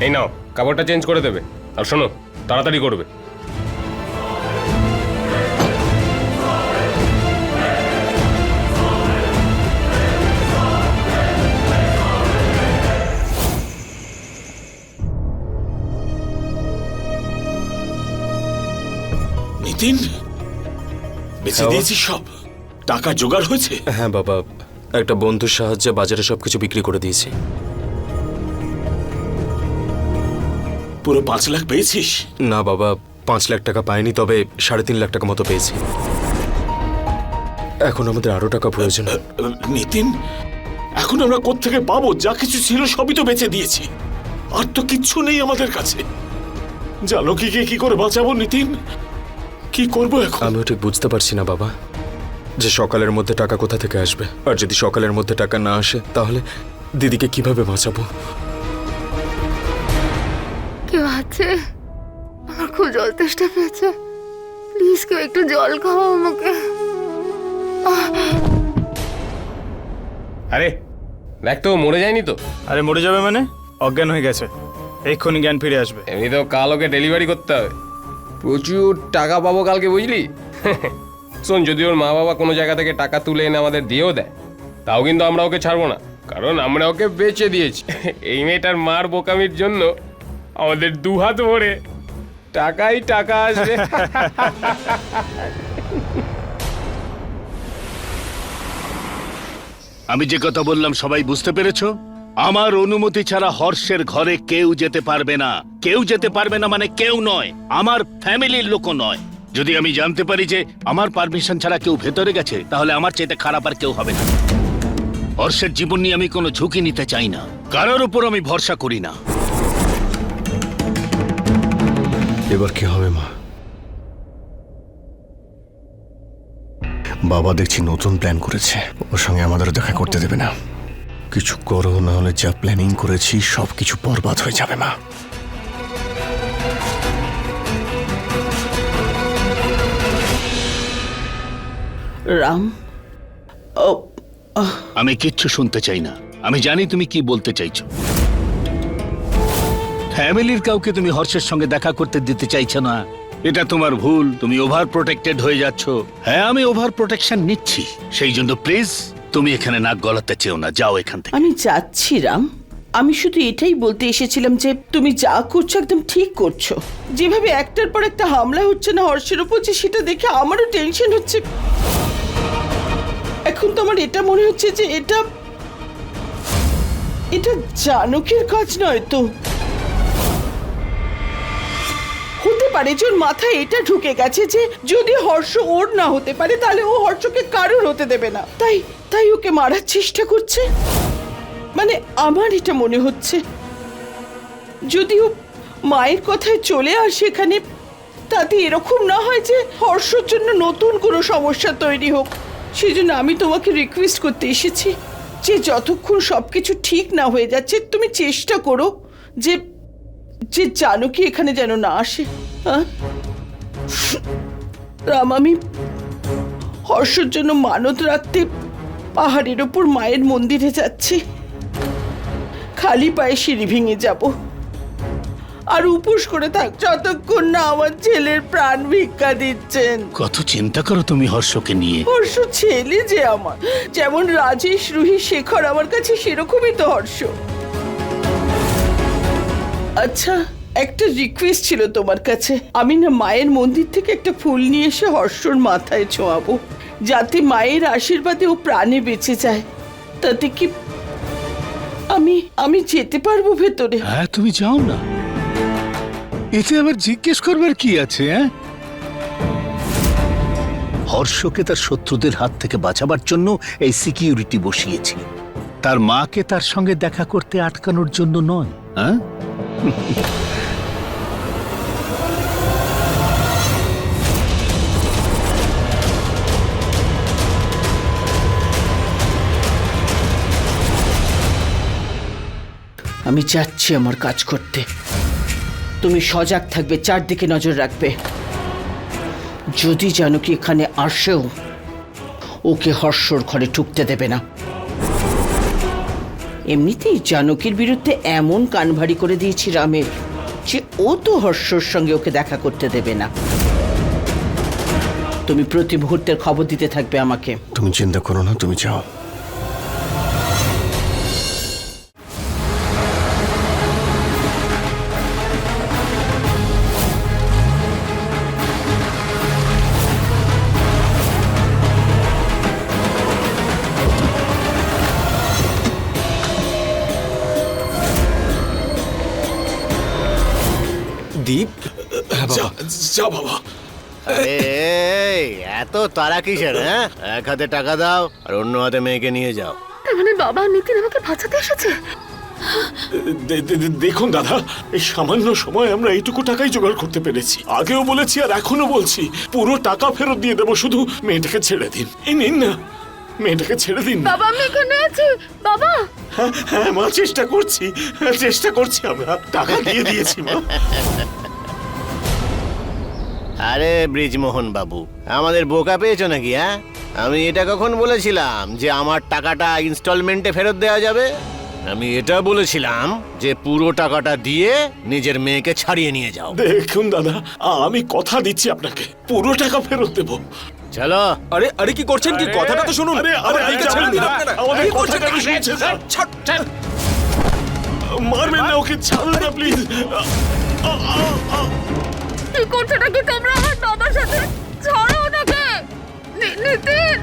এই নাও, কাপড়টা চেঞ্জ করে দেবে। আর শোনো, তাড়াতাড়ি করবে। নিতিন, বেঁচে দিয়েছিস সব? টাকা জোগাড় হয়েছে? হ্যাঁ বাবা, একটা বন্ধুর সাহায্যে বাজারে সবকিছু বিক্রি করে দিয়েছি। পুরো 5 লাখ পেয়েছিস? না বাবা, 5 লাখ টাকা পাইনি, তবে 3.5 লাখ টাকা মতো পেয়েছি। এখন আমাদের আরো টাকা প্রয়োজন। নিতিন, এখন আমরা কোত্থেকে পাবো? যা কিছু ছিল সবই তো বেঁচে দিয়েছি, আর তো কিচ্ছু নেই আমাদের কাছে। জানকীকে কি করে বাঁচাবো নিতিন? কি করবো এখন? আমিও ঠিক বুঝতে পারছি না বাবা, যে সকালের মধ্যে টাকা কোথা থেকে আসবে। আর যদি সকালের মধ্যে টাকা না আসে, তাহলে দিদিকে কিভাবে বাঁচাবো? কেউ আছে? আমার খুব জল তেষ্টা পেয়েছে, প্লিজ কেউ একটু জল খাও আমাকে। আরে দেখ তো, মরে যায়নি তো? আরে মরে যাবে মানে? অজ্ঞান হয়ে গেছে, এক্ষুনি জ্ঞান ফিরে আসবে। এমনিতেও কাল ওকে ডেলিভারি করতে হবে। প্রচুর টাকা পাবো কালকে, বুঝলি? শোন, যদি ওর মা বাবা কোনো জায়গা থেকে টাকা তুলে এনে আমাদের দিয়েও দেয়, তাও কিন্তু আমরা ওকে ছাড়বো না, কারণ আমরা ওকে বেচে দিয়েছি। এই মেয়েটার মার বোকামির জন্য আমাদের 2 হাত ভরে টাকাই টাকা আসবে। আমি যে কথা বললাম সবাই বুঝতে পেরেছো? আমার অনুমতি ছাড়া হর্ষের ঘরে কেউ যেতে পারবে না। কেউ যেতে পারবে না মানে কেউ নয়, আমার ফ্যামিলির লোকও নয়। যদি আমি জানতে পারি যে আমার পারমিশন ছাড়া কেউ ভেতরে গেছে, তাহলে আমার চাইতে খারাপ আর কেউ হবে না। হর্ষের জীবন নিয়ে আমি কোনো ঝুঁকি নিতে চাই না, কারোর উপর আমি ভরসা করি না। এবার কি হবে মা? বাবা দেখছি নতুন প্ল্যান করেছে, ওর সঙ্গে আমাদের দেখা করতে দেবে না। কিছু করো, না হলে যা প্ল্যানিং করেছি সবকিছু বরবাদ হয়ে যাবে মা। রাম, আমি কিচ্ছু শুনতে চাই না। আমি জানি তুমি কি বলতে চাইছো। ফ্যামিলির কাউকে তুমি হর্ষের সঙ্গে দেখা করতে দিতে চাইছো না, এটা তোমার ভুল। তুমি ওভার প্রোটেক্টেড হয়ে যাচ্ছ। হ্যাঁ, আমি ওভার প্রোটেকশন নিচ্ছি, সেই জন্য প্লিজ তুমি এখানে নাক গলাতে চেও না। যাও এখান থেকে। আমি যাচ্ছি রাম। আমি শুধু এটাই বলতে এসেছিলাম যে তুমি যা করছো একদম ঠিক করছো। যেভাবে একটার পর একটা হামলা হচ্ছে না হর্ষের উপর, যে সেটা দেখে আমারও টেনশন হচ্ছে। এখন তো আমার এটা মনে হচ্ছে যে এটা জানকীর কাজ নয় তো। হতে পারে যে ওর মাথায় এটা ঢুকে গেছে যে যদি হর্ষ ওর না হতে পারে, তাহলে ও হর্ষকে কারোর হতে দেবে না। তাই ওকে মারার চেষ্টা করছে। মানে আমার এটা মনে হচ্ছে, যদিও মায়ের কথায় চলে আসে এখানে, তাতে এরকম না হয় যে হর্ষর জন্য নতুন কোনো সমস্যা তৈরি হোক। সেই জন্য আমি তোমাকে রিকোয়েস্ট করতে এসেছি যে যতক্ষণ সবকিছু ঠিক না হয়ে যাচ্ছে, তুমি চেষ্টা করো যে জানকী এখানে যেন না আসে। রাম, আমি হর্ষর জন্য মানত রাখতে পাহাড়ের ওপর মায়ের মন্দিরে যাচ্ছি। খালি পায়ে সিঁড়ি ভেঙে যাব আর উপোস করে থাক যতক্ষণ না আমার ছেলের প্রাণ ভিক্ষা দিচ্ছেন। কত চিন্তা করো তুমি হর্ষকে নিয়ে। হর্ষ ছেলে যে আমার, যেমন রাজেশ, রুহি, শেখর আমার কাছে, সেরকমই তো হর্ষ। আচ্ছা, একটা রিকোয়েস্ট ছিল তোমার কাছে। আমি না মায়ের মন্দির থেকে একটা ফুল নিয়ে এসে হর্ষর মাথায় ছোঁয়াবো, যাতে মায়ের আশীর্বাদে ও প্রাণে বেঁচে যায়। তাতে কি আমি যেতে পারবো ভেতরে? হ্যাঁ, তুমি যাও না, এতে আবার জিজ্ঞেস করবার কি আছে? হর্ষকে তার শত্রুদের হাত থেকে বাঁচাবার জন্য এই সিকিউরিটি বসিয়েছি, তার মাকে তার সঙ্গে দেখা করতে আটকানোর জন্য নয়। হ্যাঁ, আমি যাচ্ছি আমার কাজ করতে। তুমি সজাগ থাকবে, চারদিকে নজর রাখবে। যদি জানকী এখানে আসেও, ওকে হর্ষর ঘরে ঢুকতে দেবে না। এমনিতেই জানকীর বিরুদ্ধে এমন কান ভারী করে দিয়েছি রামের যে ও তো হর্ষর সঙ্গে ওকে দেখা করতে দেবে না। তুমি প্রতি মুহূর্তের খবর দিতে থাকবে আমাকে। তুমি চিন্তা করো না, তুমি যাও। দীপ, হ্যাঁ যা বাবা। যা বাবা। এই এত তারা কিসের? হ্যাঁ, এক হাতে টাকা দাও আর অন্য হাতে মেয়েকে নিয়ে যাও। তার মানে বাবা আর নিতিন আমাকে বাঁচাতে এসেছে? দেখুন দাদা, এই সামান্য সময় আমরা এইটুকু টাকাই জোগাড় করতে পেরেছি। আগেও বলেছি আর এখনো বলছি, পুরো টাকা ফেরত দিয়ে দেবো, শুধু মেয়েটাকে ছেড়ে দিন। এই নিন না, মেয়েটাকে ছেড়ে দিন না। বাবা আমি এখানে আছি বাবা। হ্যাঁ হ্যাঁ মা, চেষ্টা করছি আমরা। টাকা দিয়ে দিয়েছি মা। আরে ব্রিজমোহন বাবু, আমাদের বোকা পেয়েছো নাকি? হ্যাঁ, আমি এটা কখন বলেছিলাম যে আমার টাকাটা ইনস্টলমেন্টে ফেরত দেওয়া যাবে? আমি এটা বলেছিলাম যে পুরো টাকাটা দিয়ে নিজের মেয়েকে ছাড়িয়ে নিয়ে যাও। দেখুন দাদা, আমি কথা দিচ্ছি আপনাকে, পুরো টাকা ফেরত দেবো। চলো। আরে আরে কি করছেন? কি কথাটা তো শুনুন। আরে আমার দিকে যাবেন ছেড়ে দিন না। আপনারা। আমাদের কি করছেন? কথাটা শুনছেন না? মারবেন না, ওকে ছাড়ুন না প্লিজ। কি করছো নাকি তোমরা আমার বাবার সাথে? ছাড়ো ওনাকে। নিতিন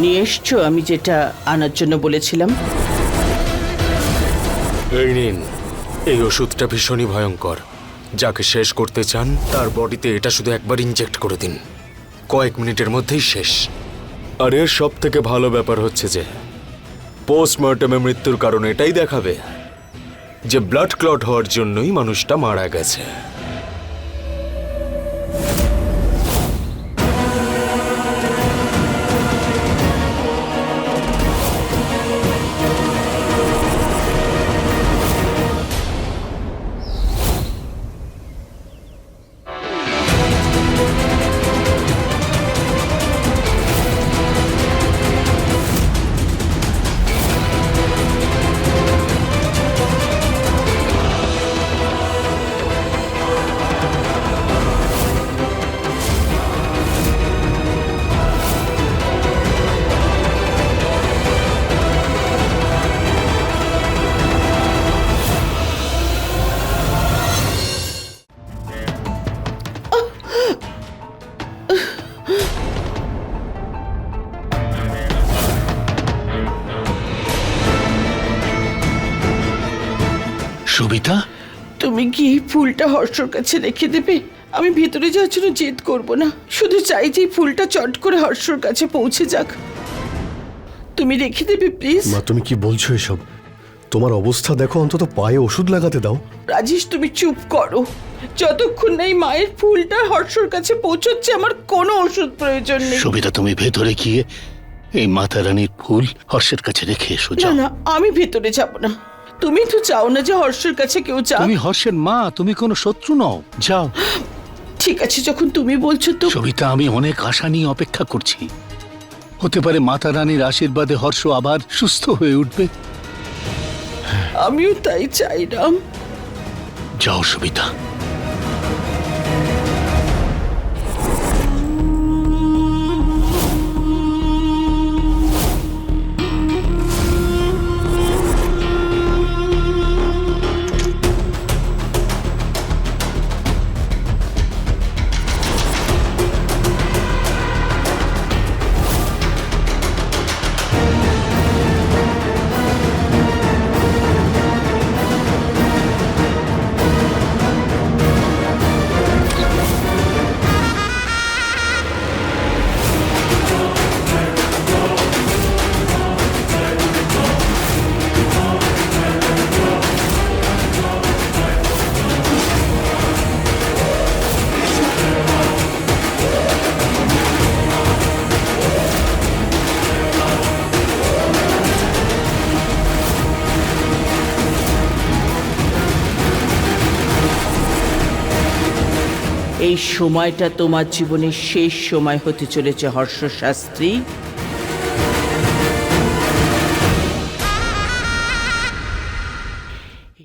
নিয়ে এসছো আমি যেটা আনার জন্য বলেছিলাম? এই নিন, এই ওষুধটা ভীষণই ভয়ঙ্কর। যাকে শেষ করতে চান তার বডিতে এটা শুধু একবার ইনজেক্ট করে দিন, কয়েক মিনিটের মধ্যেই শেষ। আর এর সব থেকে ভালো ব্যাপার হচ্ছে যে পোস্টমর্টমে মৃত্যুর কারণ এটাই দেখাবে যে ব্লাড ক্লট হওয়ার জন্যই মানুষটা মারা গেছে। সবিতা, তুমি কি এই ফুলটা হর্ষর কাছে রেখে দেবে? আমি ভেতরে যাওয়ার জন্য জেদ করব না, শুধু চাই যে এই ফুলটা চট করে হর্ষর কাছে পৌঁছে যাক। তুমি রেখে দেবে প্লিজ? মা, তুমি কি বলছো এসব? তোমার অবস্থা দেখো, অন্তত পায়ে ওষুধ লাগাতে দাও। রাজেশ তুমি চুপ করো। যতক্ষণ না এই মায়ের ফুলটা হর্ষর কাছে পৌঁছচ্ছে আমার কোনো ওষুধ প্রয়োজন নেই। সবিতা, তুমি ভেতরে গিয়ে এই মাতা রানীর ফুল হর্ষের কাছে রেখে এসো। না না, আমি ভেতরে যাব না। তুমি তো চাও না যে হর্ষের কাছে কেউ যাক। তুমি হর্ষের মা, তুমি কোনো শত্রু নও, যাও। ঠিক আছে, যখন তুমি বলছো তো। সবিতা, আমি অনেক আশা নিয়ে অপেক্ষা করছি। হতে পারে মাতা রানীর আশীর্বাদে হর্ষ আবার সুস্থ হয়ে উঠবে। আমিও তাই চাই রাম। যাও সবিতা। এই সময়টা তোমার জীবনের শেষ সময় হতে চলেছে হর্ষ শাস্ত্রী।